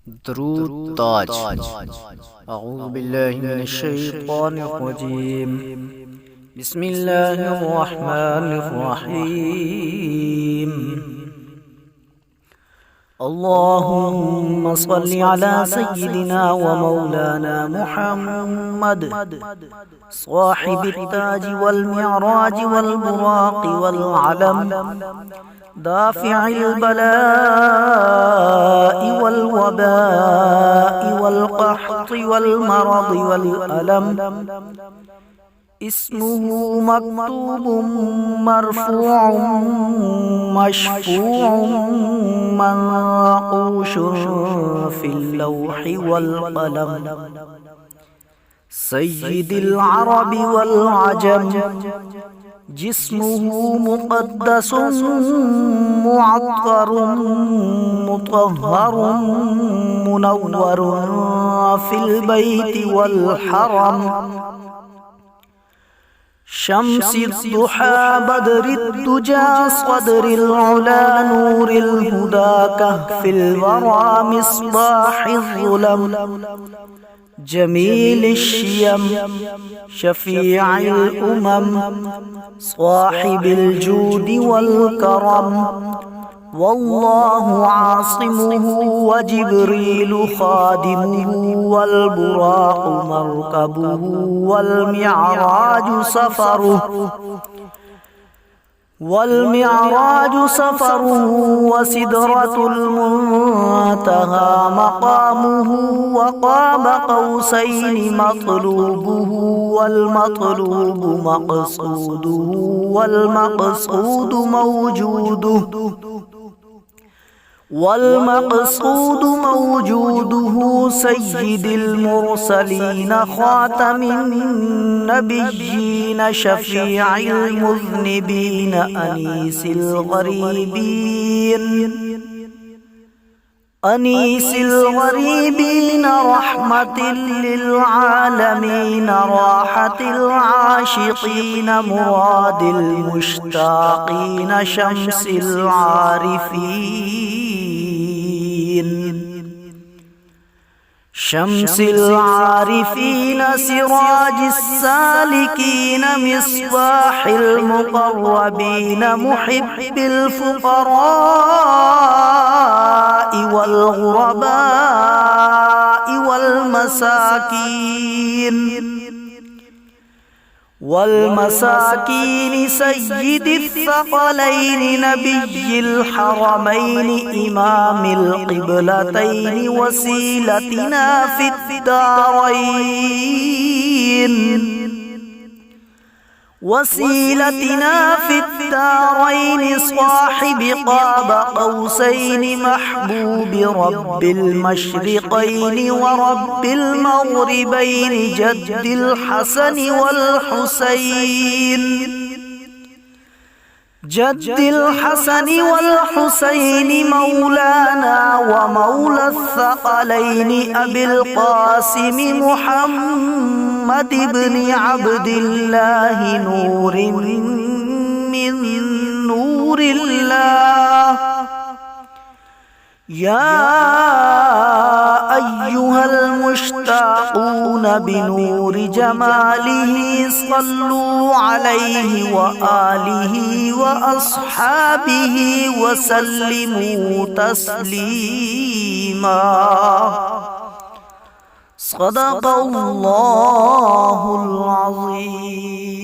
درود تاج. أعوذ بالله من الشيطان الرجيم. بسم الله الرحمن الرحيم. اللهم صل على سيدنا ومولانا محمد صاحب التاج والمعراج والبراق والعلم، دافع البلاء والوباء والقحط والمرض والألم، اسمه مكتوب مرفوع مشفوع منقوش في اللوح والقلم، سيد العرب والعجم، جسمه مقدس معطر مطهر منور في البيت والحرم، شمس الضحى بدر الدجى صدر العلا نور الهدى كهف الورى مصباح الظلم، جميل الشيم شفيع الأمم صاحب الجود والكرم، والله عاصمه وجبريل خادمه والبراق مركبه والمعراج سفره وسدرة المنتهى مقامه، وقاب قوسين مطلوبه والمطلوب مقصوده والمقصود موجوده، سيد المرسلين خاتم النبيين شفيع المذنبين أنيس الغريبين رحمة للعالمين، راحة العاشقين مراد المشتاقين، شمس العارفين سراج السالكين، مصباح المقربين، محب الفقراء والغرباء والمساكين، سيد الثقلين نبي الحرمين، إمام القبلتين، وسيلتنا في الدارين، صاحب قاب قوسين، محبوب رب المشرقين ورب المغربين، جد الحسن والحسين، مولانا ومولى الثقلين، أبي القاسم محمد بن عبد الله، نور من نور الله. يا أيها المشتاقون بنور جماله، صلوا عليه وآله وأصحابه وسلموا تسليما. صدق الله العظيم.